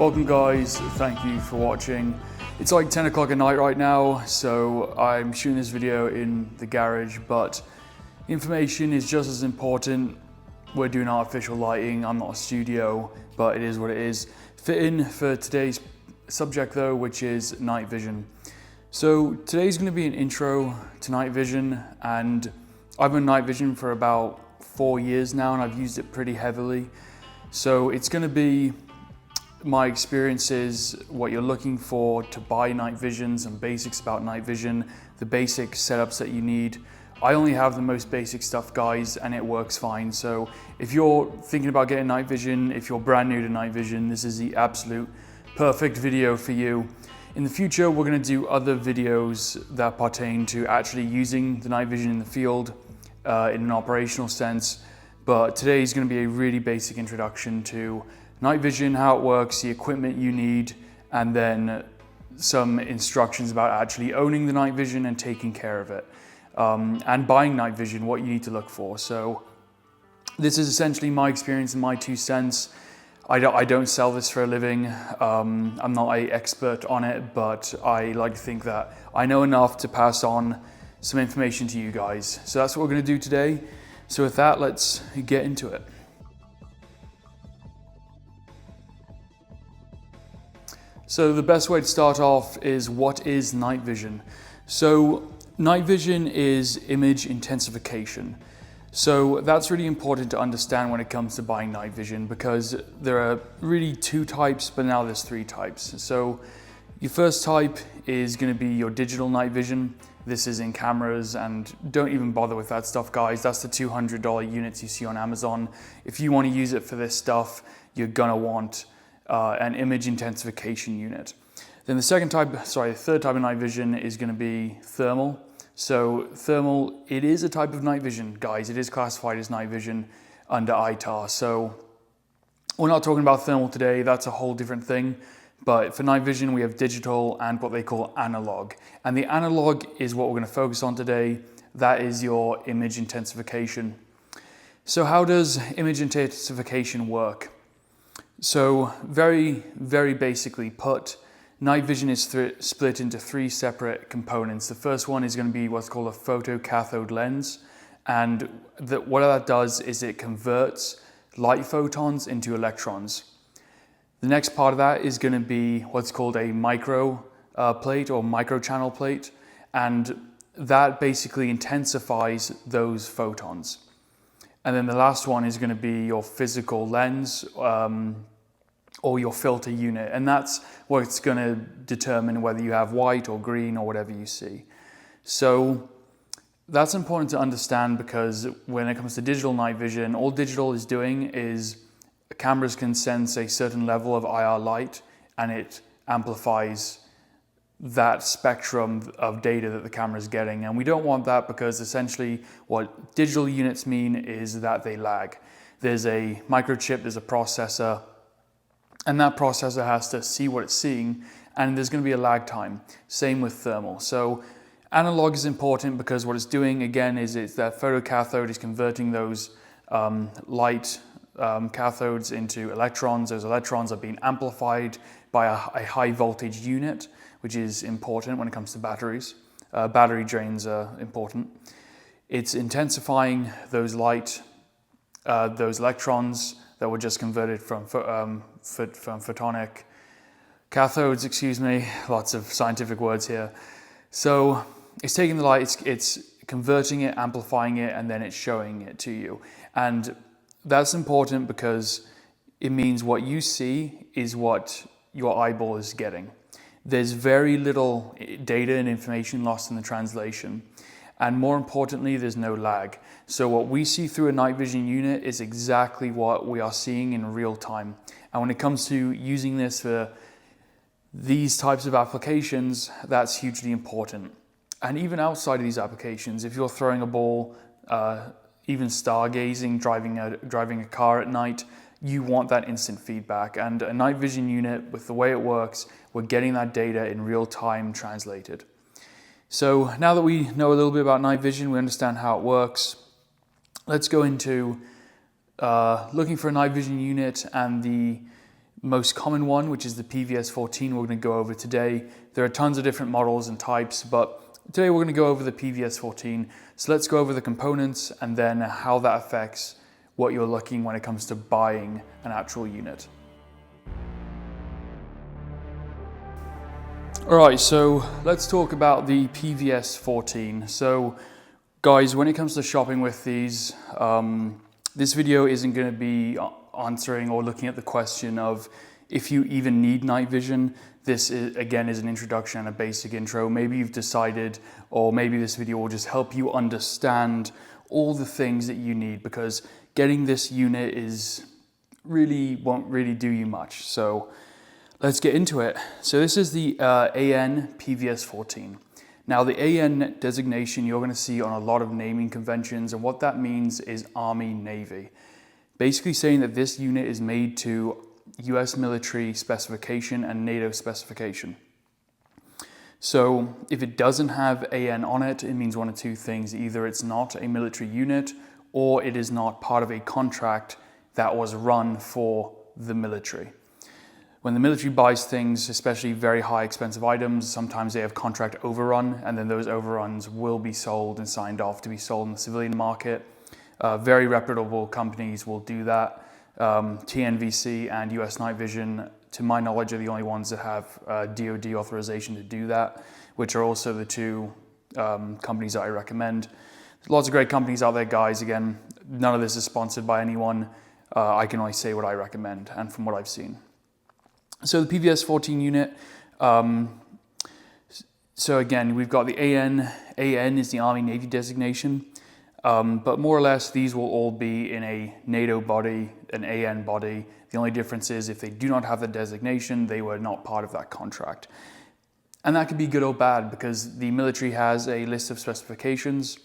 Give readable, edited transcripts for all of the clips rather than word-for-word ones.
Welcome guys, thank you for watching. It's like 10 o'clock at night right now, so I'm shooting this video in the garage, but information is just as important. We're doing artificial lighting, I'm not a studio, but it is what it is. Fit in for today's subject though, which is night vision. So today's going to be an intro to night vision, and I've been night vision for about 4 years now and I've used it pretty heavily. So it's going to be my experiences, what you're looking for to buy night vision, some basics about night vision, the basic setups that you need. I only have the most basic stuff, guys, and it works fine. So if you're thinking about getting night vision, if you're brand new to night vision, this is the absolute perfect video for you. In the future, we're going to do other videos that pertain to actually using the night vision in the field in an operational sense. But today is going to be a really basic introduction to night vision, how it works, the equipment you need, and then some instructions about actually owning the night vision and taking care of it. And buying night vision, what you need to look for. So this is essentially my experience and my 2 cents. I don't sell this for a living. I'm not an expert on it, but I like to think that I know enough to pass on some information to you guys. So that's what we're going to do today. So with that, let's get into it. So the best way to start off is, what is night vision? So night vision is image intensification. So that's really important to understand when it comes to buying night vision, because there are really 2 types, but now there's 3 types. So your first type is going to be your digital night vision. This is in cameras, and don't even bother with that stuff, guys. That's the $200 units you see on Amazon. If you want to use it for this stuff, you're gonna want an image intensification unit. Then the third type of night vision is going to be thermal. So thermal, it is a type of night vision, guys. It is classified as night vision under ITAR. So we're not talking about thermal today. That's a whole different thing. But for night vision, we have digital and what they call analog. And the analog is what we're going to focus on today. That is your image intensification. So how does image intensification work? So very, very basically put, night vision is split into 3 separate components. The first one is going to be what's called a photocathode lens. And what that does is it converts light photons into electrons. The next part of that is going to be what's called a micro plate or microchannel plate. And that basically intensifies those photons. And then the last one is going to be your physical lens, or your filter unit, and that's what's going to determine whether you have white or green or whatever you see. So that's important to understand, because when it comes to digital night vision, all digital is doing is cameras can sense a certain level of IR light and it amplifies that spectrum of data that the camera is getting. And we don't want that, because essentially what digital units mean is that they lag. There's a microchip, there's a processor, and that processor has to see what it's seeing, and there's going to be a lag time. Same with thermal. So analog is important, because what it's doing again is it's that photocathode is converting those light cathodes into electrons. Those electrons are being amplified by a high voltage unit, which is important when it comes to batteries. Battery drains are important. It's intensifying those those electrons that were just converted from photonic cathodes, excuse me, lots of scientific words here. So it's taking the light, it's converting it, amplifying it, and then it's showing it to you. And that's important, because it means what you see is what your eyeball is getting. There's very little data and information lost in the translation. And more importantly, there's no lag. So what we see through a night vision unit is exactly what we are seeing in real time. And when it comes to using this for these types of applications, that's hugely important. And even outside of these applications, if you're throwing a ball, even stargazing, driving a car at night, you want that instant feedback. And a night vision unit, with the way it works, we're getting that data in real time translated. So now that we know a little bit about night vision, we understand how it works, let's go into looking for a night vision unit and the most common one, which is the PVS14 we're going to go over today. There are tons of different models and types, but today we're going to go over the PVS14. So let's go over the components and then how that affects what you're looking when it comes to buying an actual unit. Alright, so let's talk about the PVS14. So guys, when it comes to shopping with these, this video isn't going to be answering or looking at the question of if you even need night vision. This is, again, is an introduction and a basic intro. Maybe you've decided, or maybe this video will just help you understand all the things that you need, because getting this unit won't really do you much. So let's get into it. So this is the AN PVS14. Now the AN designation you're going to see on a lot of naming conventions, and what that means is Army Navy. Basically saying that this unit is made to US military specification and NATO specification. So if it doesn't have AN on it, it means one of two things. Either it's not a military unit, or it is not part of a contract that was run for the military. When the military buys things, especially very high expensive items, sometimes they have contract overrun, and then those overruns will be sold and signed off to be sold in the civilian market. Very reputable companies will do that. TNVC and US Night Vision, to my knowledge, are the only ones that have DoD authorization to do that, which are also the two companies that I recommend. There's lots of great companies out there, guys. Again, none of this is sponsored by anyone. I can only say what I recommend and from what I've seen. So the PVS14 unit, so again, we've got the AN. AN is the Army Navy designation. But more or less, these will all be in a NATO body, an AN body. The only difference is if they do not have the designation, they were not part of that contract. And that could be good or bad, because the military has a list of specifications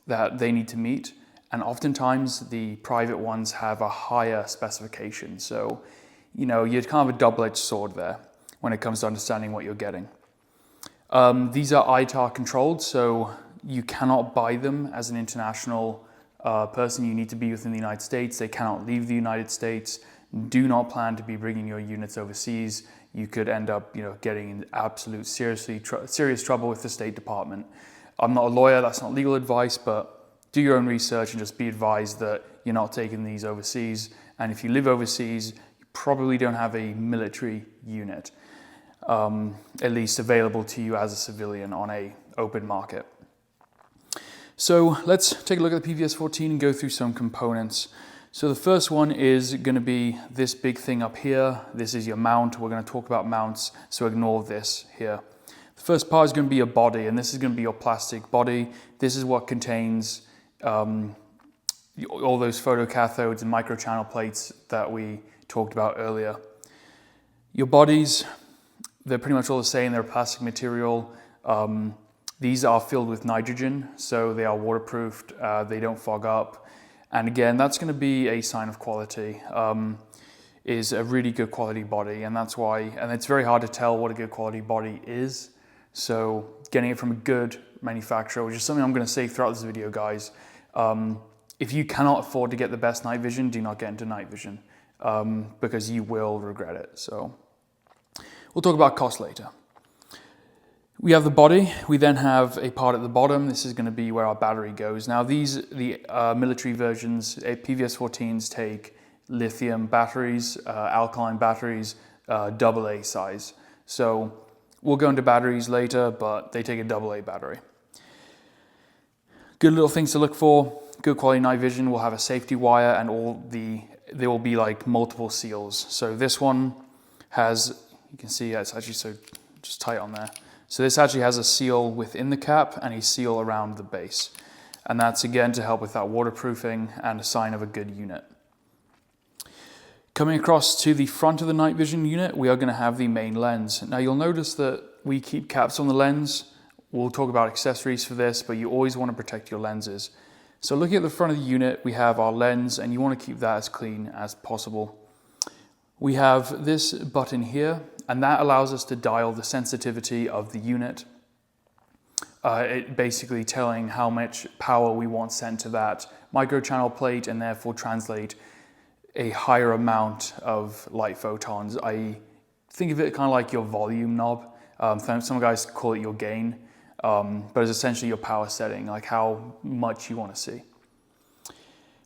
that they need to meet. And oftentimes the private ones have a higher specification. So, you know, you're kind of a double-edged sword there when it comes to understanding what you're getting. These are ITAR controlled, so you cannot buy them as an international person. You need to be within the United States. They cannot leave the United States. Do not plan to be bringing your units overseas. You could end up, getting in absolute serious trouble with the State Department. I'm not a lawyer. That's not legal advice, but do your own research and just be advised that you're not taking these overseas. And if you live overseas, you probably don't have a military unit, at least available to you as a civilian on a open market. So let's take a look at the PVS14 and go through some components. So the first one is going to be this big thing up here. This is your mount. We're going to talk about mounts, so ignore this here. The first part is going to be your body, and this is going to be your plastic body. This is what contains all those photocathodes and microchannel plates that we talked about earlier. Your bodies, they're pretty much all the same. They're a plastic material. These are filled with nitrogen, so they are waterproofed, they don't fog up. And again, that's going to be a sign of quality, is a really good quality body. And that's why, and it's very hard to tell what a good quality body is. So getting it from a good manufacturer, which is something I'm going to say throughout this video, guys. If you cannot afford to get the best night vision, do not get into night vision, because you will regret it. So we'll talk about cost later. We have the body. We then have a part at the bottom. This is going to be where our battery goes. Now the military versions, PVS14s, take lithium batteries, alkaline batteries, AA size. So we'll go into batteries later, but they take a AA battery. Good little things to look for. Good quality night vision will have a safety wire, and there will be like multiple seals. So this one has, you can see it's actually so just tight on there. So this actually has a seal within the cap and a seal around the base. And that's again to help with that waterproofing and a sign of a good unit. Coming across to the front of the night vision unit, we are going to have the main lens. Now you'll notice that we keep caps on the lens. We'll talk about accessories for this, but you always want to protect your lenses. So looking at the front of the unit, we have our lens, and you want to keep that as clean as possible. We have this button here, and that allows us to dial the sensitivity of the unit. It basically telling how much power we want sent to that microchannel plate, and therefore translate a higher amount of light photons. I think of it kind of like your volume knob. Some guys call it your gain, but it's essentially your power setting, like how much you want to see.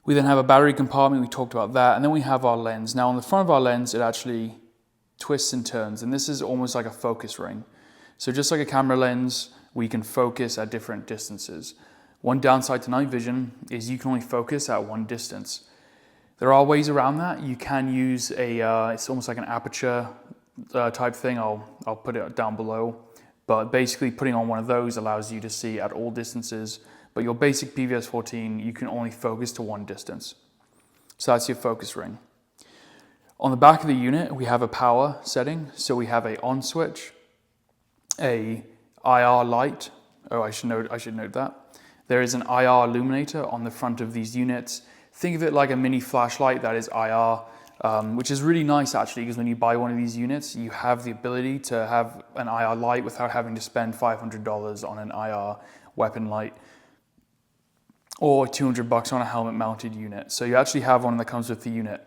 We then have a battery compartment, we talked about that, and then we have our lens. Now on the front of our lens, it actually twists and turns, and this is almost like a focus ring. So just like a camera lens, we can focus at different distances. One downside to night vision is you can only focus at one distance. There are ways around that. You can use it's almost like an aperture type thing. I'll put it down below. But basically putting on one of those allows you to see at all distances. But your basic PVS14, you can only focus to one distance. So that's your focus ring. On the back of the unit, we have a power setting. So we have a on switch, a IR light. Oh, I should note that. There is an IR illuminator on the front of these units. Think of it like a mini flashlight that is IR, which is really nice actually, because when you buy one of these units, you have the ability to have an IR light without having to spend $500 on an IR weapon light or $200 on a helmet mounted unit. So you actually have one that comes with the unit.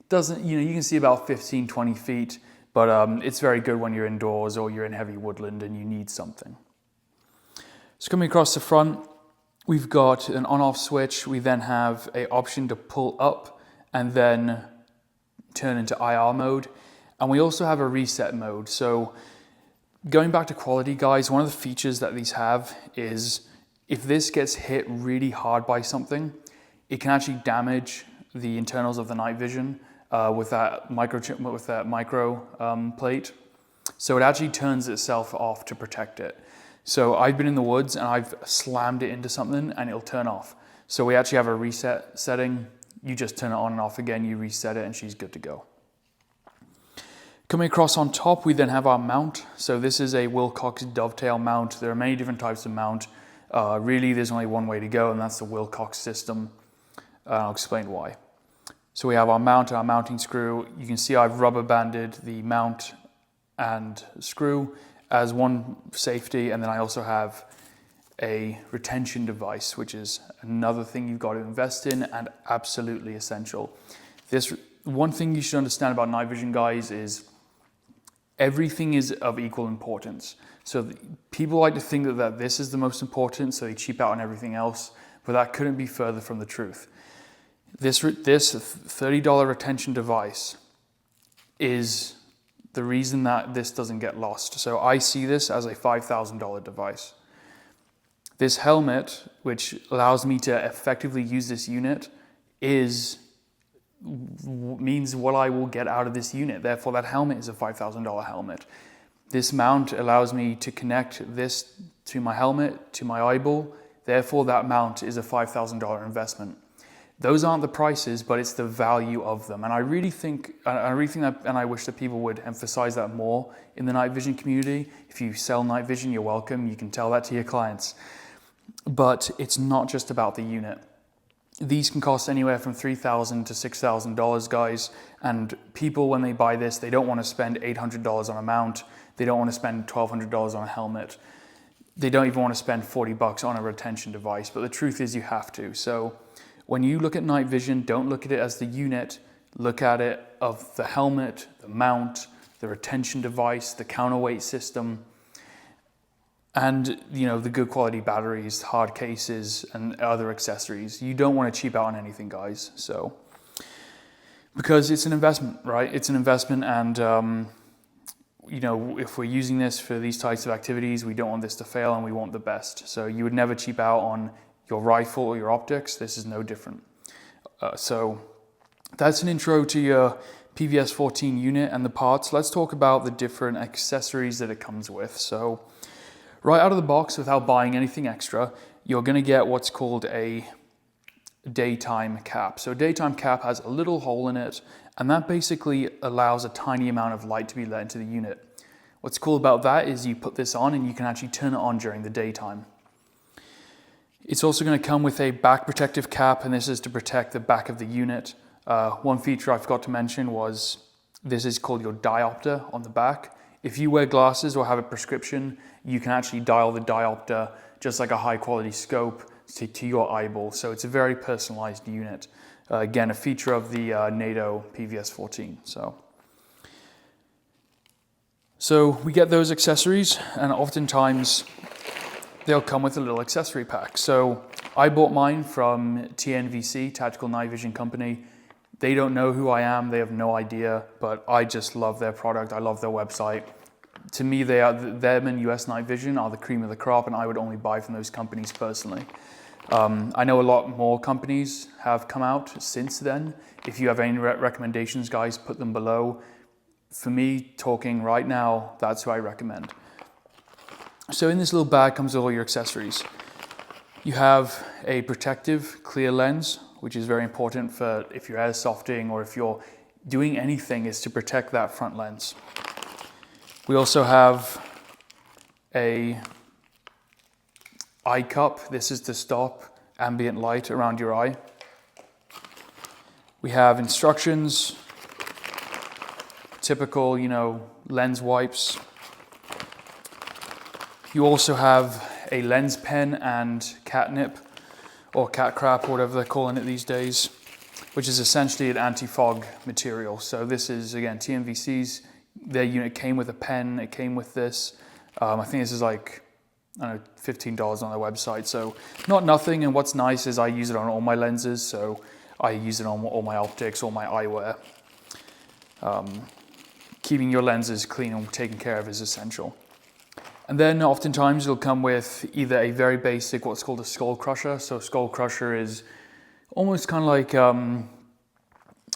Doesn't, you can see about 15, 20 feet, but it's very good when you're indoors or you're in heavy woodland and you need something. So coming across the front, we've got an on-off switch. We then have an option to pull up and then turn into IR mode. And we also have a reset mode. So going back to quality, guys, one of the features that these have is if this gets hit really hard by something, it can actually damage the internals of the night vision with that micro plate. So it actually turns itself off to protect it. So I've been in the woods and I've slammed it into something and it'll turn off. So we actually have a reset setting. You just turn it on and off again, you reset it and she's good to go. Coming across on top, we then have our mount. So this is a Wilcox dovetail mount. There are many different types of mount. Really, there's only one way to go, and that's the Wilcox system. I'll explain why. So we have our mount and our mounting screw. You can see I've rubber banded the mount and screw as one safety, and then I also have a retention device, which is another thing you've got to invest in and absolutely essential. This one thing you should understand about night vision, guys, is everything is of equal importance. So people like to think that this is the most important, so they cheap out on everything else, but that couldn't be further from the truth. This $30 retention device is the reason that this doesn't get lost. So I see this as a $5,000 device. This helmet, which allows me to effectively use this unit, means what I will get out of this unit. Therefore, that helmet is a $5,000 helmet. This mount allows me to connect this to my helmet, to my eyeball. Therefore, that mount is a $5,000 investment. Those aren't the prices, but it's the value of them. And I really think that, and I wish that people would emphasize that more in the night vision community. If you sell night vision, you're welcome. You can tell that to your clients. But it's not just about the unit. These can cost anywhere from $3,000 to $6,000, guys. And people, when they buy this, they don't want to spend $800 on a mount. They don't want to spend $1,200 on a helmet. They don't even want to spend $40 on a retention device. But the truth is you have to. So when you look at night vision, don't look at it as the unit. Look at it of the helmet, the mount, the retention device, the counterweight system, and the good quality batteries, hard cases, and other accessories. You don't want to cheap out on anything, guys. So, because it's an investment, right? It's an investment, and if we're using this for these types of activities, we don't want this to fail, and we want the best. So you would never cheap out on your rifle or your optics. This is no different. So that's an intro to your PVS14 unit and the parts. Let's talk about the different accessories that it comes with. So right out of the box, without buying anything extra, you're going to get what's called a daytime cap. So a daytime cap has a little hole in it, and that basically allows a tiny amount of light to be let into the unit. What's cool about that is you put this on and you can actually turn it on during the daytime. It's also going to come with a back protective cap, and this is to protect the back of the unit. One feature I forgot to mention was this is called your diopter on the back. If you wear glasses or have a prescription, you can actually dial the diopter just like a high quality scope to your eyeball. So it's a very personalized unit. Again, a feature of the NATO PVS14. So we get those accessories, and oftentimes they'll come with a little accessory pack. So I bought mine from TNVC, Tactical Night Vision Company. They don't know who I am, they have no idea, but I just love their product, I love their website. To me, them and US Night Vision are the cream of the crop, and I would only buy from those companies personally. I know a lot more companies have come out since then. If you have any recommendations, guys, put them below. For me, talking right now, that's who I recommend. So in this little bag comes with all your accessories. You have a protective clear lens, which is very important for if you're airsofting or if you're doing anything, is to protect that front lens. We also have a eye cup. This is to stop ambient light around your eye. We have instructions, typical, lens wipes. You also have a lens pen and catnip, or cat crap, or whatever they're calling it these days, which is essentially an anti-fog material. So this is, again, TNVC's. Their unit came with a pen, it came with this. I think this is like, I don't know, $15 on their website. So not nothing, and what's nice is I use it on all my lenses, so I use it on all my optics, all my eyewear. Keeping your lenses clean and taken care of is essential. And then oftentimes it'll come with either a very basic, what's called a skull crusher. So skull crusher is almost kind of like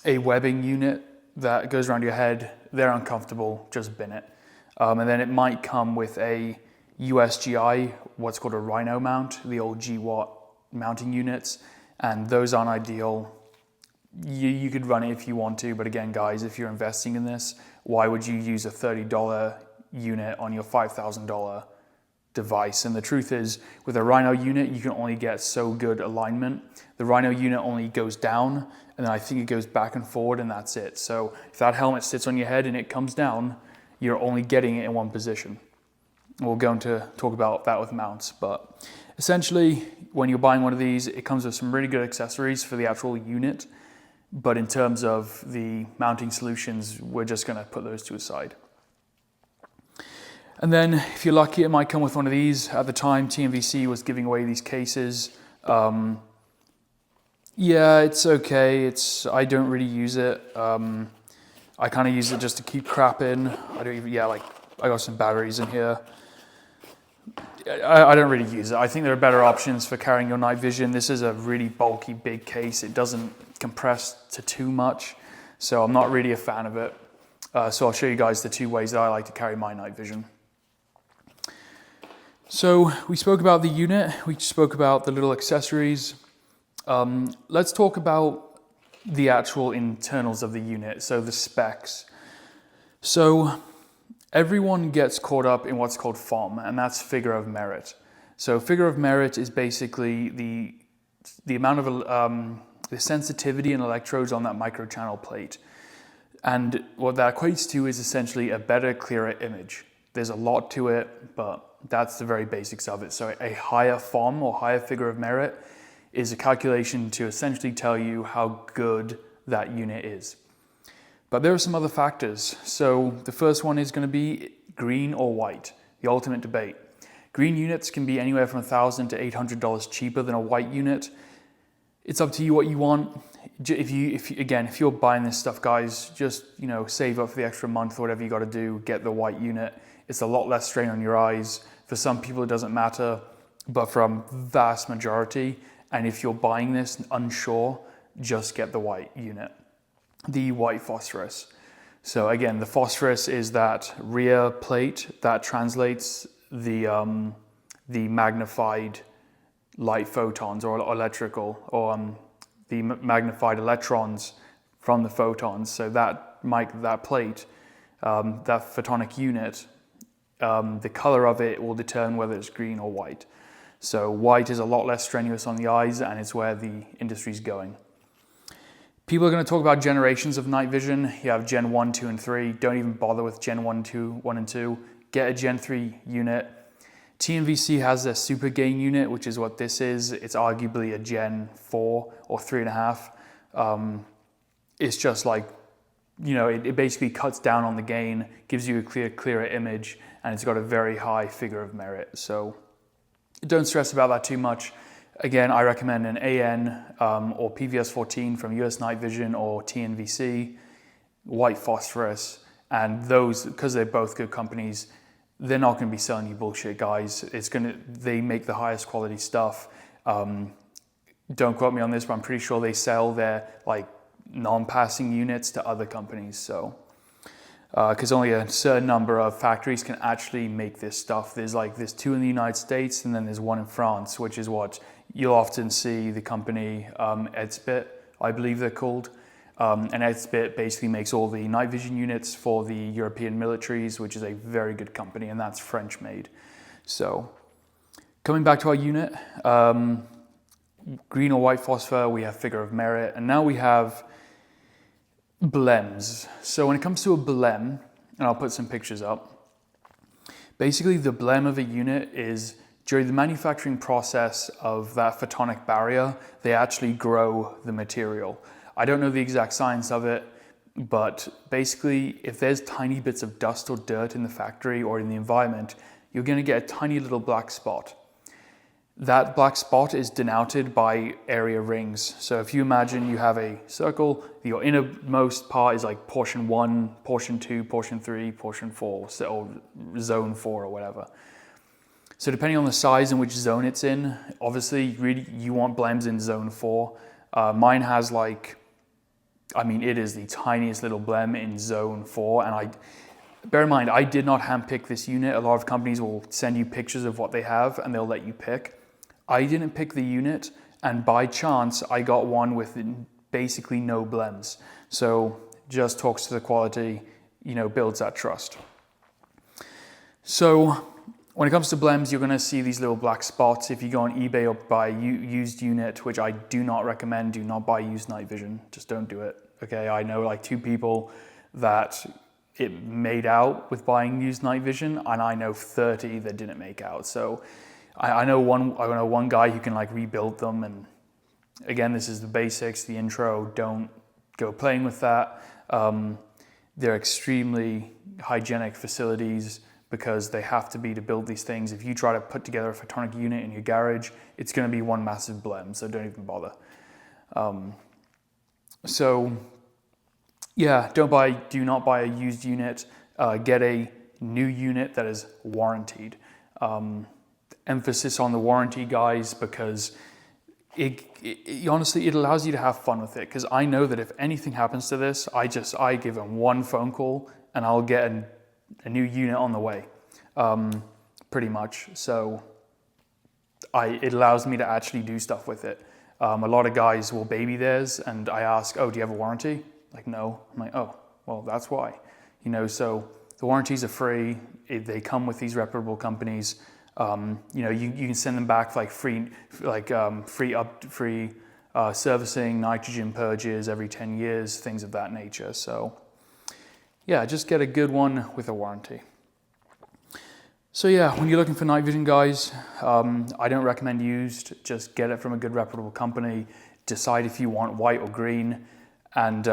a webbing unit that goes around your head. They're uncomfortable, just bin it. And then it might come with a USGI, what's called a Rhino mount, the old GWatt mounting units, and those aren't ideal. You could run it if you want to, but again, guys, if you're investing in this, why would you use a $30 unit on your $5,000 device? And the truth is, with a Rhino unit, you can only get so good alignment. The Rhino unit only goes down, and then I think it goes back and forward, and that's it. So if that helmet sits on your head and it comes down, you're only getting it in one position. We're going to talk about that with mounts, but essentially, when you're buying one of these, it comes with some really good accessories for the actual unit, but in terms of the mounting solutions, we're just going to put those to a side. And then, if you're lucky, it might come with one of these. At the time, TNVC was giving away these cases. Yeah, it's okay. I don't really use it. I kind of use it just to keep crap in. I got some batteries in here. I don't really use it. I think there are better options for carrying your night vision. This is a really bulky, big case. It doesn't compress to too much, so I'm not really a fan of it. So I'll show you guys the two ways that I like to carry my night vision. So we spoke about the unit. We spoke about the little accessories. Let's talk about the actual internals of the unit, so the specs. So everyone gets caught up in what's called FOM, and that's figure of merit. So figure of merit is basically the amount of the sensitivity and electrodes on that microchannel plate. And what that equates to is essentially a better, clearer image. There's a lot to it, but that's the very basics of it. So a higher FOM, or higher figure of merit, is a calculation to essentially tell you how good that unit is. But there are some other factors. So the first one is going to be green or white, the ultimate debate. Green units can be anywhere from $1,000 to $800 cheaper than a white unit. It's up to you what you want. If you're buying this stuff, guys, just save up for the extra month or whatever you got to do. Get the white unit. It's a lot less strain on your eyes. For some people, it doesn't matter, but for a vast majority, and if you're buying this unsure, just get the white unit, the white phosphorus. So again, the phosphorus is that rear plate that translates the magnified light photons or electrical, or the magnified electrons from the photons. So that plate, that photonic unit, the color of it will determine whether it's green or white. So white is a lot less strenuous on the eyes, and it's where the industry's going. People are going to talk about generations of night vision. You have Gen 1, 2, and 3. Don't even bother with Gen 1, 1 and 2. Get a Gen 3 unit. TNVC has their super gain unit, which is what this is. It's arguably a Gen 4 or 3.5. It's just like, you know, it basically cuts down on the gain, gives you a clearer image, and it's got a very high figure of merit. So don't stress about that too much. Again, I recommend an AN or PVS14 from US Night Vision or TNVC, white phosphorus, and those, because they're both good companies, they're not going to be selling you bullshit, guys. They make the highest quality stuff. Don't quote me on this, but I'm pretty sure they sell their like non-passing units to other companies. So, because only a certain number of factories can actually make this stuff. There's 2 in the United States, and then there's 1 in France, which is what you'll often see the company Edsbit, I believe they're called. And Edsbit basically makes all the night vision units for the European militaries, which is a very good company, and that's French made. So, coming back to our unit, green or white phosphor, we have figure of merit, and now we have blems. So when it comes to a blem, and I'll put some pictures up, basically the blem of a unit is during the manufacturing process of that photonic barrier, they actually grow the material. I don't know the exact science of it, but basically if there's tiny bits of dust or dirt in the factory or in the environment, you're going to get a tiny little black spot. That black spot is denoted by area rings. So if you imagine you have a circle, your innermost part is like portion 1, portion 2, portion 3, portion 4, or zone 4 or whatever. So depending on the size and which zone it's in, obviously really you want blems in zone 4. Mine has it is the tiniest little blem in zone 4, and bear in mind, I did not handpick this unit. A lot of companies will send you pictures of what they have and they'll let you pick. I didn't pick the unit, and by chance, I got one with basically no blems. So just talks to the quality, builds that trust. So when it comes to blems, you're going to see these little black spots. If you go on eBay or buy a used unit, which I do not recommend, do not buy used night vision. Just don't do it. Okay, I know like 2 people that it made out with buying used night vision, and I know 30 that didn't make out. So I know one guy who can like rebuild them, and again, this is the basics, the intro. Don't go playing with that. They're extremely hygienic facilities because they have to be to build these things. If you try to put together a photonic unit in your garage, it's going to be one massive blem, so don't even bother. So yeah, do not buy a used unit. Get a new unit that is warranted. Emphasis on the warranty, guys, because honestly, it allows you to have fun with it. Because I know that if anything happens to this, I give them one phone call and I'll get a new unit on the way, pretty much. So it allows me to actually do stuff with it. A lot of guys will baby theirs, and I ask, "Oh, do you have a warranty?" Like, no. I'm like, "Oh, well, that's why." So the warranties are free. They come with these reputable companies. You can send them back for like free servicing, nitrogen purges every 10 years, things of that nature. So yeah, just get a good one with a warranty. So yeah, when you're looking for night vision, guys, I don't recommend used. Just get it from a good reputable company. Decide if you want white or green, and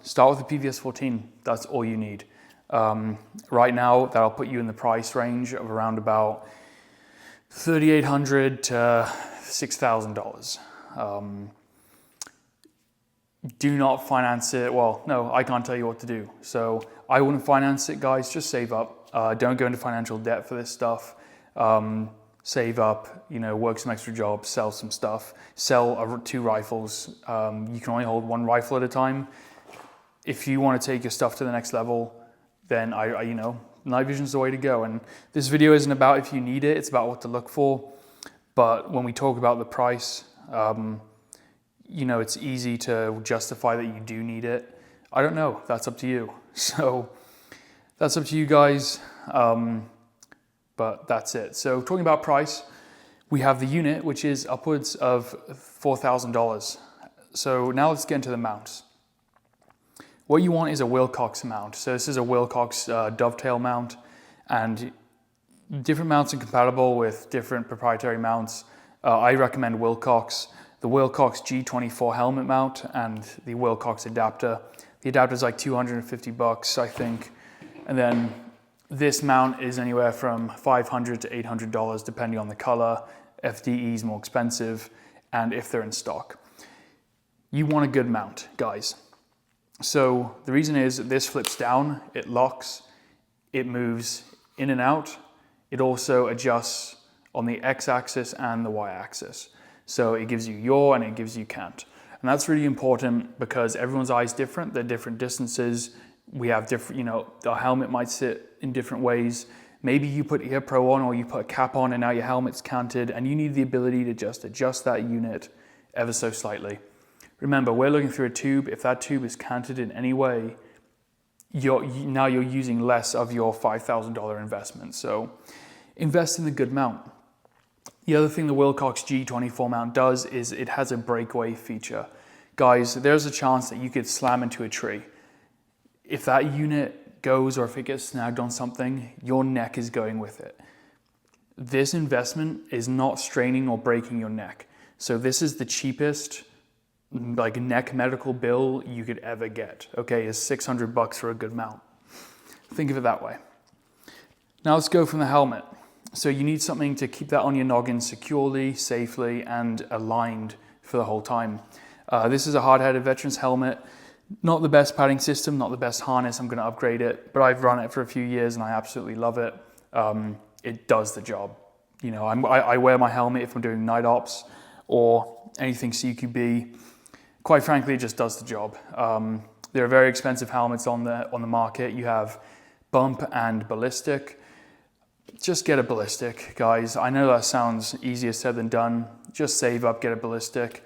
start with the PVS14. That's all you need. Right now, that'll put you in the price range of around about $3,800 to $6,000. Do not finance it. Well, no, I can't tell you what to do. So I wouldn't finance it, guys. Just save up. Don't go into financial debt for this stuff. Save up, work some extra jobs, sell some stuff, sell 2 rifles. You can only hold 1 rifle at a time. If you want to take your stuff to the next level, then night vision is the way to go. And this video isn't about if you need it, it's about what to look for. But when we talk about the price, it's easy to justify that you do need it. I don't know, that's up to you. So that's up to you guys, but that's it. So talking about price, we have the unit, which is upwards of $4,000. So now let's get into the mounts. What you want is a Wilcox mount. So this is a Wilcox dovetail mount, and different mounts are compatible with different proprietary mounts. I recommend Wilcox. the Wilcox G24 helmet mount and the Wilcox adapter. The adapter is like 250 bucks, I think. And then this mount is anywhere from $500 to $800 depending on the color. FDE is more expensive and if they're in stock. You want a good mount, guys. So the reason is that this flips down, it locks, it moves in and out. It also adjusts on the x-axis and the y-axis. So it gives you yaw and it gives you cant. And that's really important because everyone's eye is different. They're different distances. We have different, our helmet might sit in different ways. Maybe you put ear pro on or you put a cap on and now your helmet's canted and you need the ability to just adjust that unit ever so slightly. Remember, we're looking through a tube. If that tube is canted in any way, now you're using less of your $5,000 investment. So invest in the good mount. The other thing the Wilcox G24 mount does is it has a breakaway feature. Guys, there's a chance that you could slam into a tree. If that unit goes or if it gets snagged on something, your neck is going with it. This investment is not straining or breaking your neck. So this is the cheapest neck medical bill you could ever get. Okay, is 600 bucks for a good mount. Think of it that way. Now let's go from the helmet. So you need something to keep that on your noggin securely, safely, and aligned for the whole time. This is a hard-headed veteran's helmet. Not the best padding system, not the best harness. I'm going to upgrade it, but I've run it for a few years and I absolutely love it. It does the job. I wear my helmet if I'm doing night ops or anything CQB. Quite frankly, it just does the job. There are very expensive helmets on the market. You have bump and ballistic. Just get a ballistic, guys. I know that sounds easier said than done. Just save up, get a ballistic.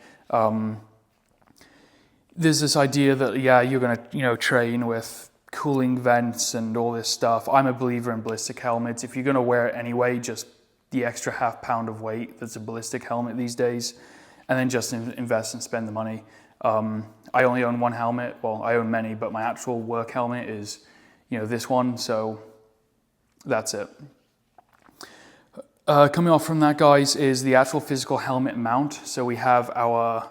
There's this idea that, you're gonna, train with cooling vents and all this stuff. I'm a believer in ballistic helmets. If you're gonna wear it anyway, just the extra half pound of weight that's a ballistic helmet these days, and then just invest and spend the money. I only own one helmet. Well, I own many, but my actual work helmet is, this one. So that's it. Coming off from that, guys, is the actual physical helmet mount. So we have our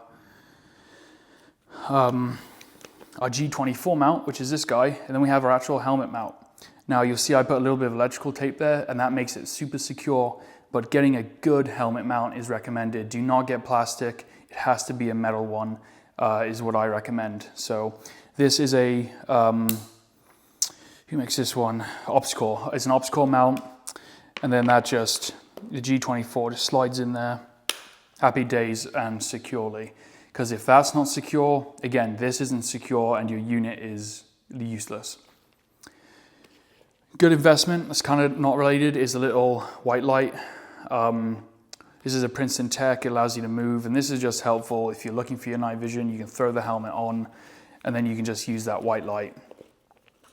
G24 mount, which is this guy, and then we have our actual helmet mount. Now you'll see I put a little bit of electrical tape there, and that makes it super secure, but getting a good helmet mount is recommended. Do not get plastic. It has to be a metal one, is what I recommend. So this is a, who makes this one? Opscore. It's an Opscore mount, and then that the G24 just slides in there, happy days and securely. Because if that's not secure, again, this isn't secure and your unit is useless. Good investment, that's kind of not related, is a little white light. This is a Princeton Tech, it allows you to move, and this is just helpful if you're looking for your night vision. You can throw the helmet on, and then you can just use that white light,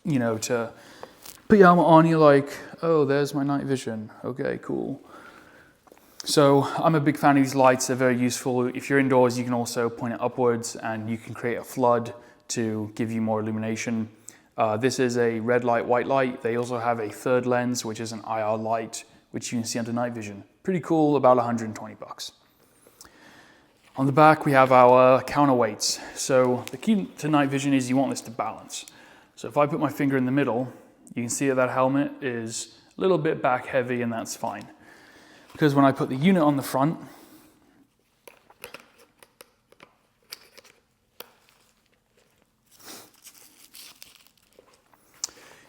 to put your helmet on. You're like, oh, there's my night vision. Okay, cool. So I'm a big fan of these lights. They're very useful. If you're indoors, you can also point it upwards and you can create a flood to give you more illumination. This is a red light, white light. They also have a third lens, which is an IR light, which you can see under night vision. Pretty cool, about 120 bucks. On the back, we have our counterweights. So the key to night vision is you want this to balance. So if I put my finger in the middle, you can see that helmet is a little bit back heavy, and that's fine. Because when I put the unit on the front,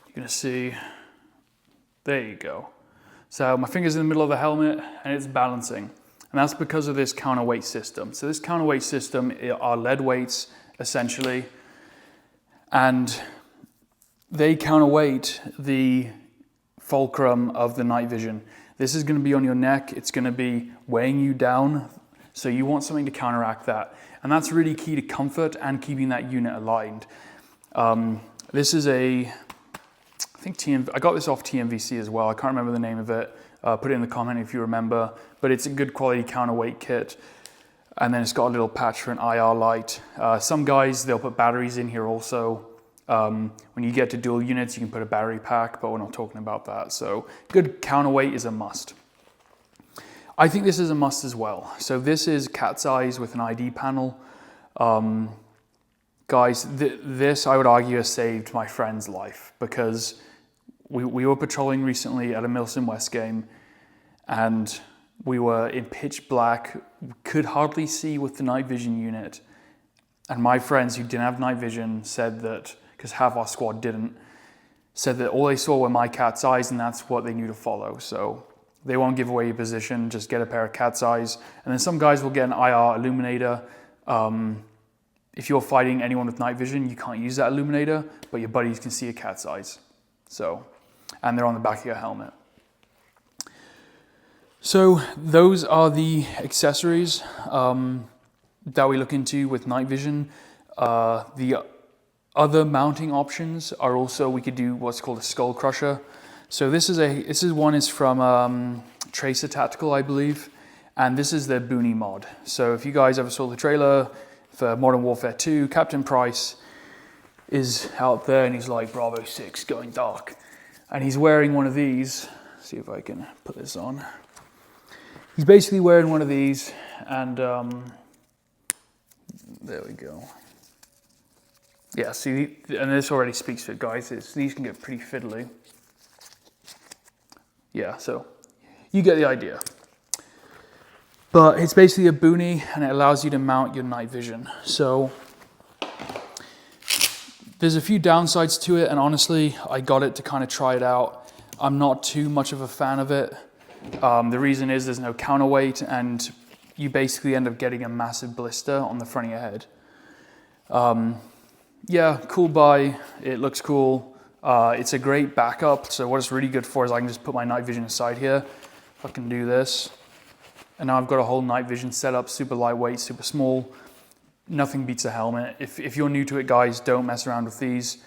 you're going to see, there you go. So my finger's in the middle of the helmet and it's balancing. And that's because of this counterweight system. So this counterweight system are lead weights, essentially, and they counterweight the fulcrum of the night vision. This is going to be on your neck. It's going to be weighing you down. So you want something to counteract that. And that's really key to comfort and keeping that unit aligned. This is I got this off TMVC as well. I can't remember the name of it. Put it in the comment if you remember. But it's a good quality counterweight kit. And then it's got a little patch for an IR light. Some guys, they'll put batteries in here also. When you get to dual units, you can put a battery pack, but we're not talking about that. So good counterweight is a must. I think this is a must as well. So this is cat's eyes with an ID panel. Guys, this I would argue has saved my friend's life, because we were patrolling recently at a Milson West game, and we were in pitch black, could hardly see with the night vision unit. And my friends who didn't have night vision said that, because half our squad didn't, said that all they saw were my cat's eyes, and that's what they knew to follow. So they won't give away your position, just get a pair of cat's eyes. And then some guys will get an IR illuminator. If you're fighting anyone with night vision, you can't use that illuminator, but your buddies can see a cat's eyes. So, and they're on the back of your helmet. So those are the accessories that we look into with night vision. The other mounting options are also, we could do what's called a skull crusher. So this one is from Tracer Tactical, I believe, and this is their Boonie mod. So if you guys ever saw the trailer for Modern Warfare 2, Captain Price is out there and he's like Bravo 6 going dark, and he's wearing one of these. See if I can put this on. He's basically wearing one of these, and there we go. Yeah, see, and this already speaks to it, guys. These can get pretty fiddly. Yeah, so you get the idea. But it's basically a boonie, and it allows you to mount your night vision. So there's a few downsides to it, and honestly, I got it to kind of try it out. I'm not too much of a fan of it. The reason is there's no counterweight, and you basically end up getting a massive blister on the front of your head. Yeah, cool buy. It looks cool. It's a great backup. So what it's really good for is I can just put my night vision aside here. I can do this. And now I've got a whole night vision setup, super lightweight, super small. Nothing beats a helmet. If you're new to it, guys, don't mess around with these.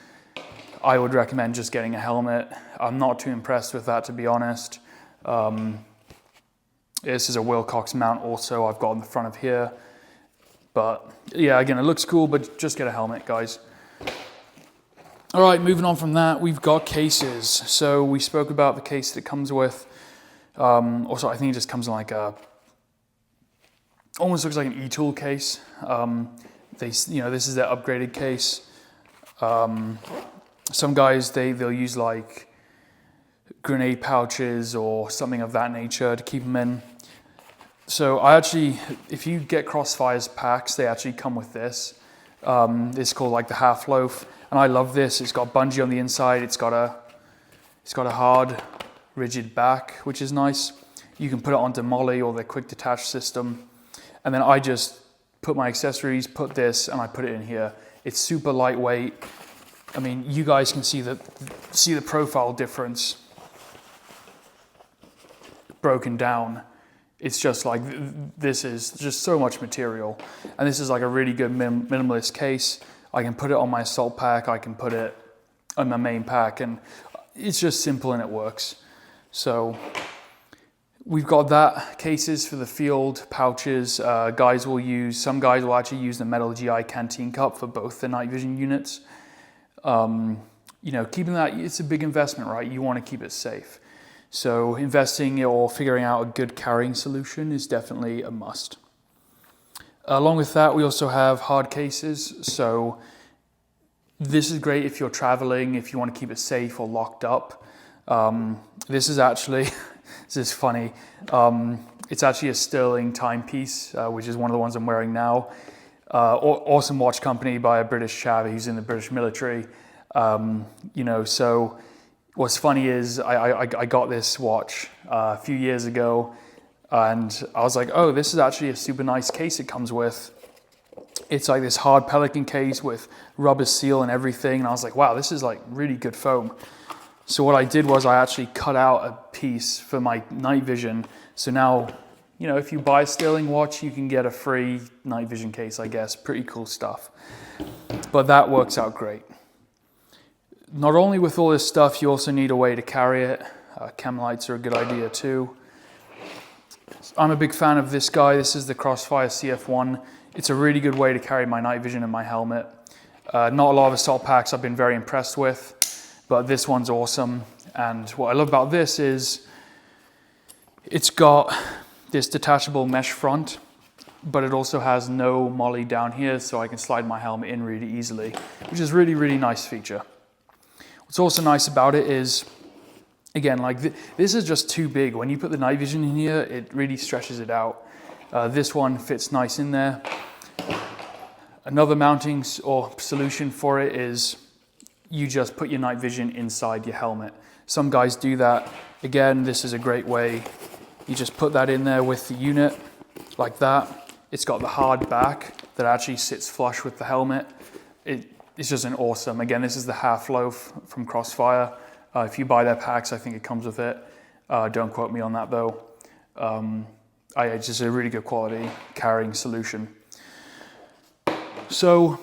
I would recommend just getting a helmet. I'm not too impressed with that, to be honest. This is a Wilcox mount also I've got on the front of here. But yeah, again, it looks cool, but just get a helmet, guys. All right, moving on from that, we've got cases. So we spoke about the case that it comes with. Also, I think it just comes in like a, almost looks like an e-tool case. This is their upgraded case. Some guys, they'll use like grenade pouches or something of that nature to keep them in. So I actually, if you get Crossfire's packs, they actually come with this. It's called like the half loaf, and I love this. It's got bungee on the inside. It's got a hard, rigid back, which is nice. You can put it onto Molly or the quick detach system, and then I just put my accessories, put this, and I put it in here. It's super lightweight. I mean, you guys can see the profile difference broken down. It's just like, this is just so much material. And this is like a really good minimalist case. I can put it on my assault pack, I can put it on my main pack, and it's just simple and it works. So we've got that, cases for the field, pouches. Some guys will actually use the metal GI canteen cup for both the night vision units. Keeping that, it's a big investment, right? You want to keep it safe. So investing or figuring out a good carrying solution is definitely a must. Along with that, we also have hard cases. So this is great if you're traveling, if you want to keep it safe or locked up. This is actually, this is funny. It's actually a Sterling timepiece, which is one of the ones I'm wearing now. Awesome watch company by a British chap who's in the British military. So what's funny is I got this watch a few years ago, and I was like, oh, this is actually a super nice case it comes with. It's like this hard Pelican case with rubber seal and everything, and I was like, wow, this is like really good foam. So what I did was I actually cut out a piece for my night vision. So now, if you buy a Sterling watch, you can get a free night vision case, I guess. Pretty cool stuff. But that works out great. Not only with all this stuff, you also need a way to carry it. Chem lights are a good idea too. I'm a big fan of this guy. This is the Crossfire CF1. It's a really good way to carry my night vision and my helmet. Not a lot of assault packs I've been very impressed with, but this one's awesome. And what I love about this is it's got this detachable mesh front, but it also has no molly down here, so I can slide my helmet in really easily, which is really, really nice feature. What's also nice about it is, again, like this is just too big. When you put the night vision in here, it really stretches it out. This one fits nice in there. Another mounting or solution for it is you just put your night vision inside your helmet. Some guys do that. Again, this is a great way. You just put that in there with the unit like that. It's got the hard back that actually sits flush with the helmet. It's just an awesome, again, this is the half loaf from Crossfire. If you buy their packs, I think it comes with it. Don't quote me on that though. It's just a really good quality carrying solution. So,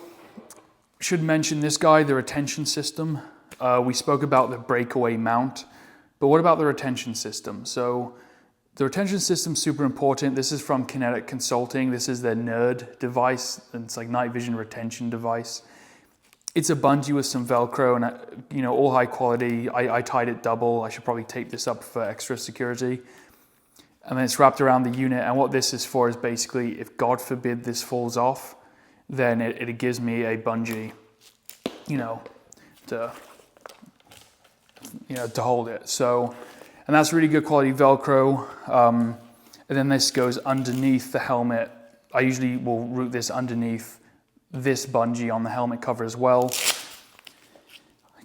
should mention this guy, the retention system. We spoke about the breakaway mount, but what about the retention system? So, the retention system is super important. This is from Kinetic Consulting. This is their nerd device. It's like night vision retention device. It's a bungee with some Velcro and all high quality. I tied it double. I should probably tape this up for extra security. And then it's wrapped around the unit. And what this is for is basically, if God forbid this falls off, then it gives me a bungee, to hold it. So, and that's really good quality Velcro. And then this goes underneath the helmet. I usually will route this underneath this bungee on the helmet cover as well.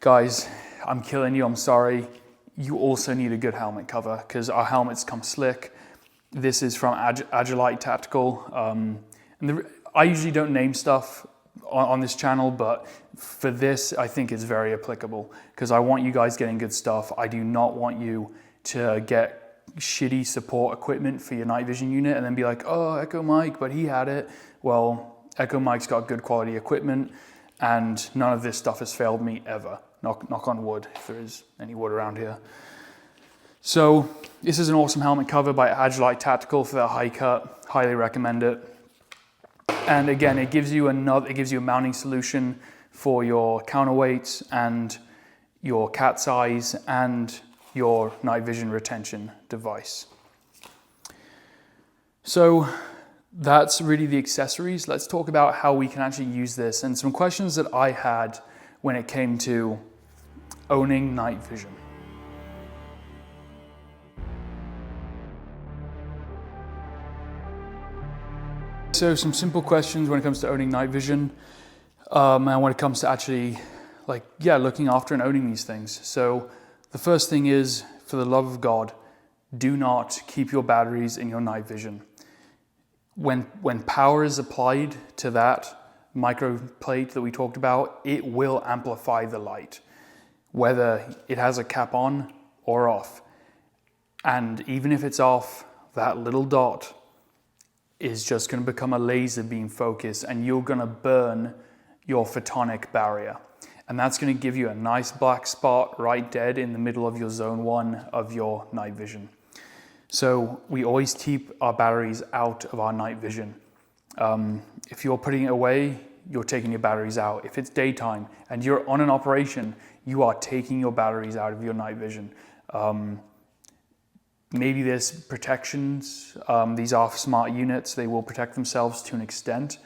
Guys, I'm killing you, I'm sorry. You also need a good helmet cover because our helmets come slick. This is from Agilite Tactical. I usually don't name stuff on this channel, but for this, I think it's very applicable because I want you guys getting good stuff. I do not want you to get shitty support equipment for your night vision unit and then be like, oh, Echo Mike, but he had it. Well, Echo Mike's got good quality equipment and none of this stuff has failed me ever. Knock on wood, if there is any wood around here. So this is an awesome helmet cover by Agilite Tactical for their high cut. Highly recommend it. And again, it gives you a mounting solution for your counterweights and your cat's eyes and your night vision retention device. So that's really the accessories. Let's talk about how we can actually use this and some questions that I had when it came to owning night vision. So some simple questions when it comes to owning night vision and when it comes to actually looking after and owning these things. So the first thing is, for the love of God, do not keep your batteries in your night vision. When power is applied to that microplate that we talked about, it will amplify the light, whether it has a cap on or off. And even if it's off, that little dot is just going to become a laser beam focus and you're going to burn your photonic barrier. And that's going to give you a nice black spot right dead in the middle of your zone 1 of your night vision. So we always keep our batteries out of our night vision. If you're putting it away, you're taking your batteries out. If it's daytime and you're on an operation, you are taking your batteries out of your night vision. Maybe there's protections. These are smart units. They will protect themselves to an extent,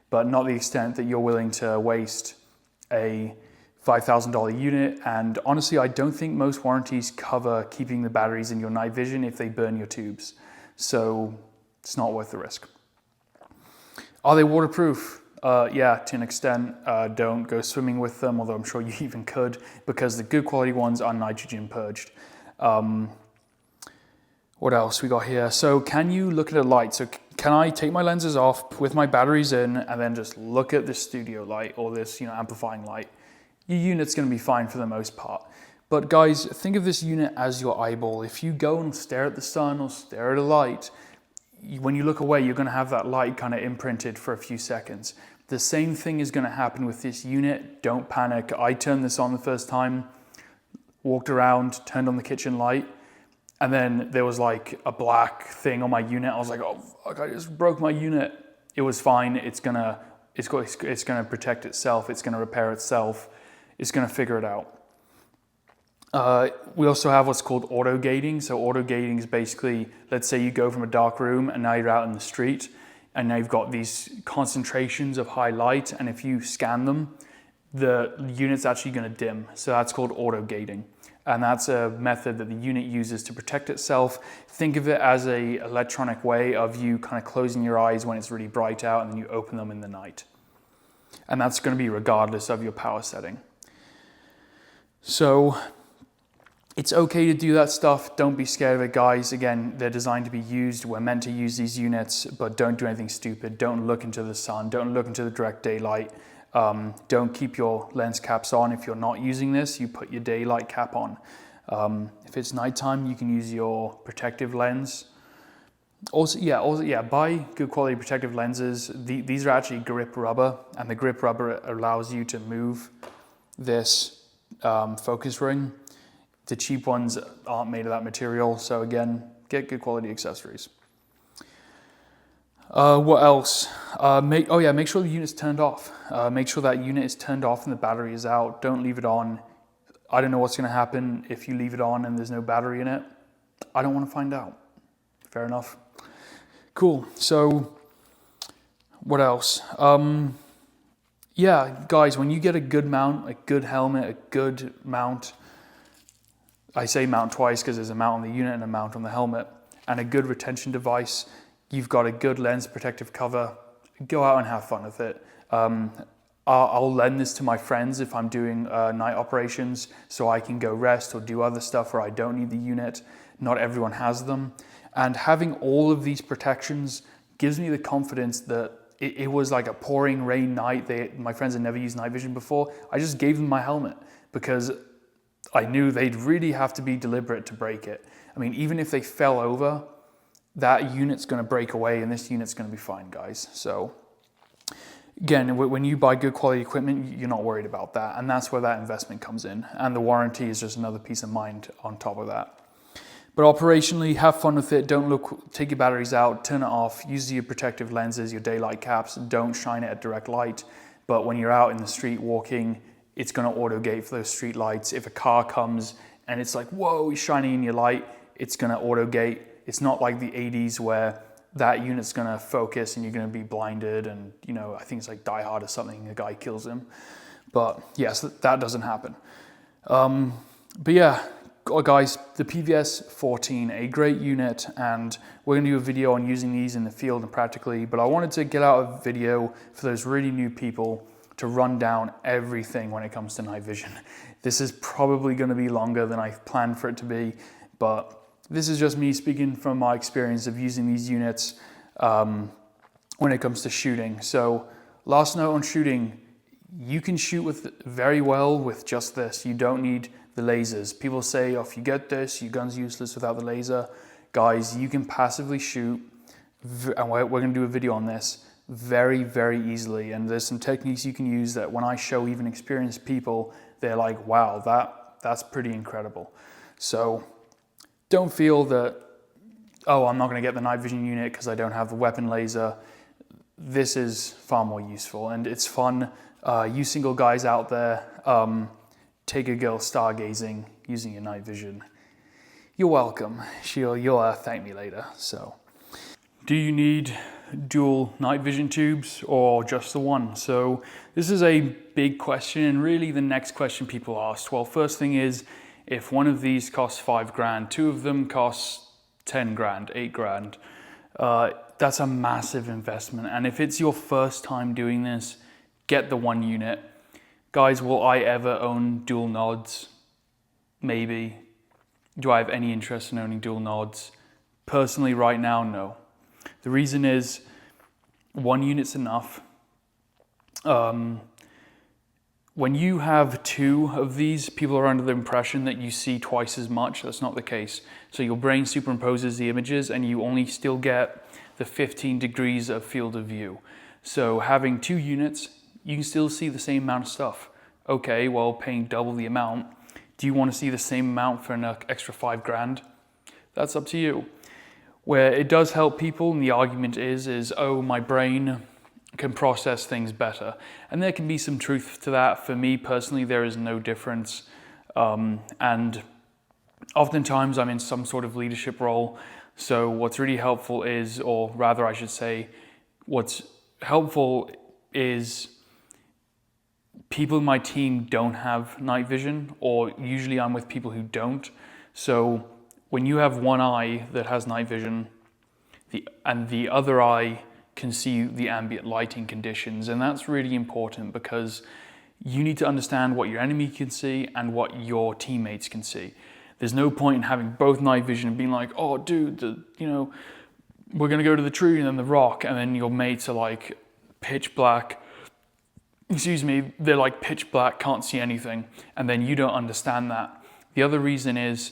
but not the extent that you're willing to waste a $5,000 unit. And honestly, I don't think most warranties cover keeping the batteries in your night vision if they burn your tubes. So it's not worth the risk. Are they waterproof? Yeah, to an extent. Don't go swimming with them, although I'm sure you even could, because the good quality ones are nitrogen purged. What else we got here? So can you look at a light? So can I take my lenses off with my batteries in and then just look at this studio light or this amplifying light? Your unit's going to be fine for the most part. But guys, think of this unit as your eyeball. If you go and stare at the sun or stare at a light, when you look away, you're going to have that light kind of imprinted for a few seconds. The same thing is going to happen with this unit. Don't panic. I turned this on the first time, walked around, turned on the kitchen light, and then there was like a black thing on my unit. I was like, oh fuck, I just broke my unit. It was fine. It's gonna protect itself. It's gonna repair itself. It's gonna figure it out. We also have what's called auto gating. So auto gating is basically, let's say you go from a dark room and now you're out in the street and now you've got these concentrations of high light, and if you scan them, the unit's actually going to dim. So that's called auto gating. And that's a method that the unit uses to protect itself. Think of it as an electronic way of you kind of closing your eyes when it's really bright out and then you open them in the night. And that's going to be regardless of your power setting. So it's okay to do that stuff. Don't be scared of it, guys. Again, they're designed to be used. We're meant to use these units, but don't do anything stupid. Don't look into the sun. Don't look into the direct daylight. Don't keep your lens caps on. If you're not using this, you put your daylight cap on. If it's nighttime, you can use your protective lens. Also, buy good quality protective lenses. These are actually grip rubber, and the grip rubber allows you to move this focus ring. The cheap ones aren't made of that material, so again, get good quality accessories. What else? Make sure the unit's turned off. Make sure that unit is turned off and the battery is out. Don't leave it on. I don't know what's going to happen if you leave it on and there's no battery in it. I don't want to find out. Fair enough. Cool. So, what else? Guys, when you get a good mount, a good helmet, a good mount, I say mount twice because there's a mount on the unit and a mount on the helmet, and a good retention device, you've got a good lens protective cover, go out and have fun with it. I'll lend this to my friends if I'm doing night operations so I can go rest or do other stuff where I don't need the unit. Not everyone has them. And having all of these protections gives me the confidence that it was like a pouring rain night. My friends had never used night vision before. I just gave them my helmet because I knew they'd really have to be deliberate to break it. I mean, even if they fell over, that unit's going to break away and this unit's going to be fine, guys. So again, when you buy good quality equipment, you're not worried about that. And that's where that investment comes in. And the warranty is just another peace of mind on top of that. But operationally, have fun with it. Take your batteries out, turn it off, use your protective lenses, your daylight caps. Don't shine it at direct light. But when you're out in the street walking, it's going to auto gate for those street lights. If a car comes and it's like, whoa, he's shining in your light, it's going to auto gate. It's not like the 80s where that unit's going to focus and you're going to be blinded, and I think it's like Die Hard or something, a guy kills him. But yes, that doesn't happen. But yeah, guys, the PVS14, a great unit, and we're going to do a video on using these in the field and practically, but I wanted to get out a video for those really new people to run down everything when it comes to night vision. This is probably going to be longer than I planned for it to be, but this is just me speaking from my experience of using these units when it comes to shooting. So last note on shooting, you can shoot very well with just this. You don't need the lasers. People say, oh, if you get this, your gun's useless without the laser. Guys, you can passively shoot, and we're going to do a video on this, very, very easily. And there's some techniques you can use that when I show even experienced people, they're like, wow, that's pretty incredible. So don't feel that, oh, I'm not going to get the night vision unit because I don't have the weapon laser. This is far more useful and it's fun. You single guys out there, take a girl stargazing using your night vision. You're welcome. You'll thank me later. So, do you need dual night vision tubes or just the one? So this is a big question, and really the next question people ask. Well, first thing is, if one of these costs $5,000, two of them cost 10 grand, 8 grand, that's a massive investment. And if it's your first time doing this, get the one unit. Guys, will I ever own dual nods? Maybe. Do I have any interest in owning dual nods? Personally, right now, no. The reason is, one unit's enough. When you have two of these, people are under the impression that you see twice as much. That's not the case. So your brain superimposes the images and you only still get the 15 degrees of field of view. So having two units, you can still see the same amount of stuff. Okay, well, paying double the amount. Do you want to see the same amount for an extra $5,000? That's up to you. Where it does help people, and the argument is, oh, my brain can process things better. And there can be some truth to that. For me personally, there is no difference. And oftentimes I'm in some sort of leadership role. So what's really helpful is, or rather I should say, what's helpful is people in my team don't have night vision, or usually I'm with people who don't. So when you have one eye that has night vision, and the other eye can see the ambient lighting conditions, and that's really important because you need to understand what your enemy can see and what your teammates can see. There's no point in having both night vision and being like, oh dude, we're gonna go to the tree and then the rock, and then your mates are like pitch black, they're like pitch black, can't see anything, and then you don't understand that. The other reason is,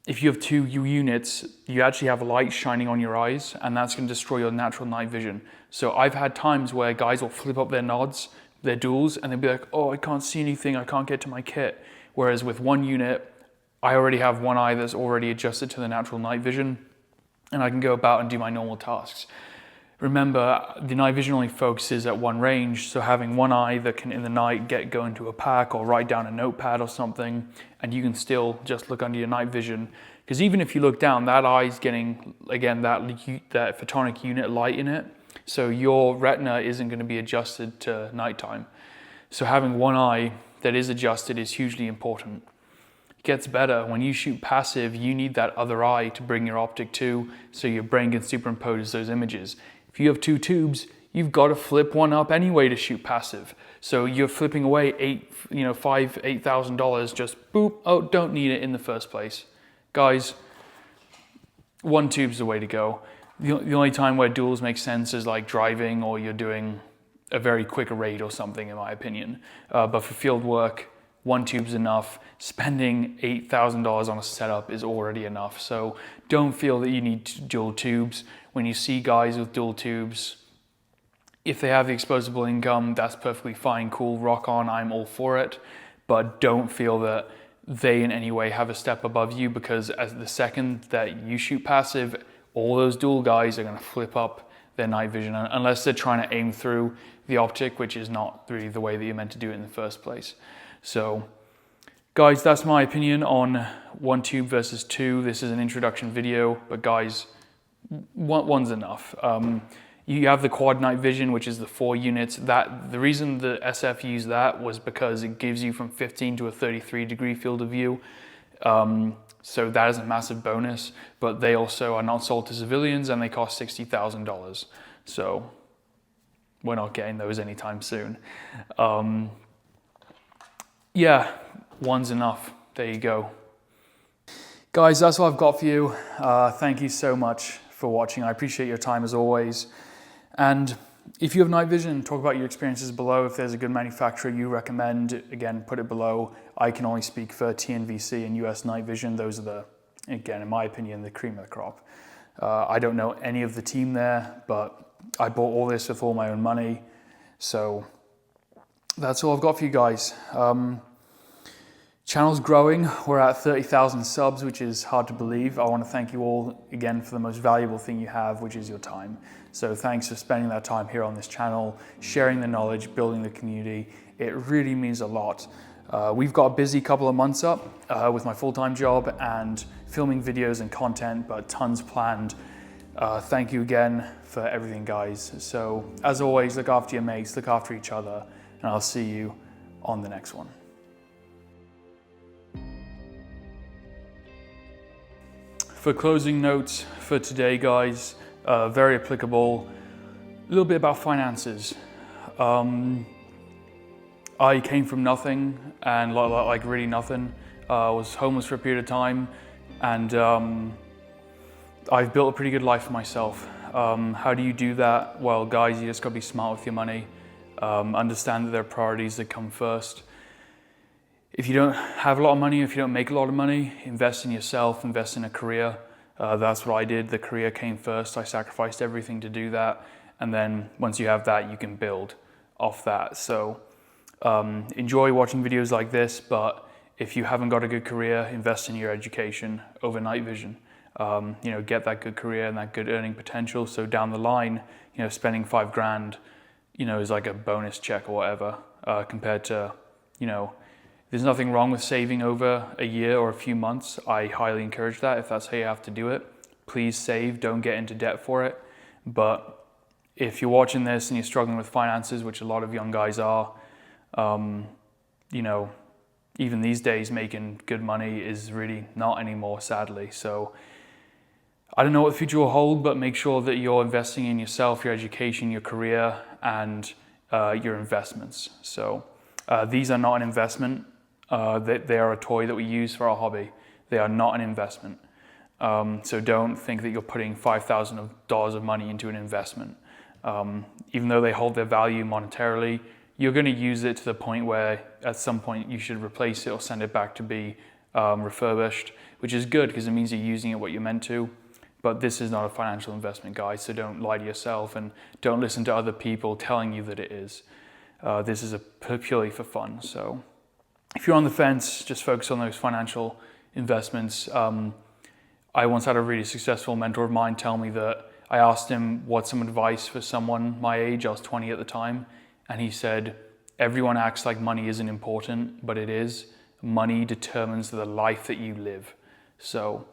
if you have two units, you actually have light shining on your eyes, and that's going to destroy your natural night vision. So I've had times where guys will flip up their nods, their duals, and they'll be like, oh, I can't see anything, I can't get to my kit. Whereas with one unit, I already have one eye that's already adjusted to the natural night vision, and I can go about and do my normal tasks. Remember, the night vision only focuses at one range, so having one eye that can in the night go into a pack or write down a notepad or something, and you can still just look under your night vision. Because even if you look down, that eye's getting, again, that photonic unit light in it, so your retina isn't going to be adjusted to nighttime. So having one eye that is adjusted is hugely important. It gets better. When you shoot passive, you need that other eye to bring your optic to, so your brain can superimpose those images. If you have two tubes, you've got to flip one up anyway to shoot passive. So you're flipping away $8,000 just boop, oh, don't need it in the first place. Guys, one tube's the way to go. The only time where duals make sense is like driving, or you're doing a very quick raid or something, in my opinion. But for field work, one tube's enough. Spending $8,000 on a setup is already enough. So don't feel that you need dual tubes. When you see guys with dual tubes, if they have the exposable income, that's perfectly fine, cool, rock on, I'm all for it. But don't feel that they in any way have a step above you, because as the second that you shoot passive, all those dual guys are gonna flip up their night vision, unless they're trying to aim through the optic, which is not really the way that you're meant to do it in the first place. So guys, that's my opinion on one tube versus two. This is an introduction video, but guys, one's enough. You have the quad night vision, which is the 4 units. The reason the SF used that was because it gives you from 15 to a 33 degree field of view. So that is a massive bonus, but they also are not sold to civilians, and they cost $60,000. So we're not getting those anytime soon. Yeah, one's enough. There you go. Guys, that's what I've got for you. Thank you so much for watching. I appreciate your time as always. And if you have night vision, talk about your experiences below. If there's a good manufacturer you recommend, again, put it below. I can only speak for TNVC and US Night Vision. Those are again, in my opinion, the cream of the crop. I don't know any of the team there, but I bought all this with all my own money. So that's all I've got for you guys. Channel's growing. We're at 30,000 subs, which is hard to believe. I want to thank you all again for the most valuable thing you have, which is your time. So thanks for spending that time here on this channel, sharing the knowledge, building the community. It really means a lot. We've got a busy couple of months up with my full-time job and filming videos and content, but tons planned. Thank you again for everything, guys. So as always, look after your mates, look after each other, and I'll see you on the next one. For closing notes for today, guys, very applicable, a little bit about finances. I came from nothing, and like really nothing. I was homeless for a period of time, and I've built a pretty good life for myself. How do you do that? Well, guys, you just gotta be smart with your money. Understand that there are priorities that come first. If you don't have a lot of money, if you don't make a lot of money, invest in yourself, invest in a career. That's what I did. The career came first. I sacrificed everything to do that. And then once you have that, you can build off that. So enjoy watching videos like this, but if you haven't got a good career, invest in your education over night vision. Get that good career and that good earning potential. So down the line, spending $5,000, is like a bonus check or whatever, compared to, There's nothing wrong with saving over a year or a few months. I highly encourage that if that's how you have to do it. Please save, don't get into debt for it. But if you're watching this and you're struggling with finances, which a lot of young guys are, you know, even these days making good money is really not anymore, sadly. So I don't know what the future will hold, but make sure that you're investing in yourself, your education, your career, and your investments. So these are not an investment. They are a toy that we use for our hobby. They are not an investment. So don't think that you're putting $5,000 of money into an investment. Even though they hold their value monetarily, you're going to use it to the point where at some point you should replace it or send it back to be refurbished, which is good because it means you're using it what you're meant to. But this is not a financial investment, guys, so don't lie to yourself and don't listen to other people telling you that it is. This is purely for fun. So if you're on the fence, just focus on those financial investments. I once had a really successful mentor of mine tell me that I asked him what's some advice for someone my age. I was 20 at the time. And he said, everyone acts like money isn't important, but it is. Money determines the life that you live. So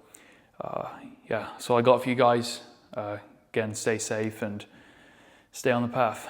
yeah, so I got for you guys. Again, stay safe and stay on the path.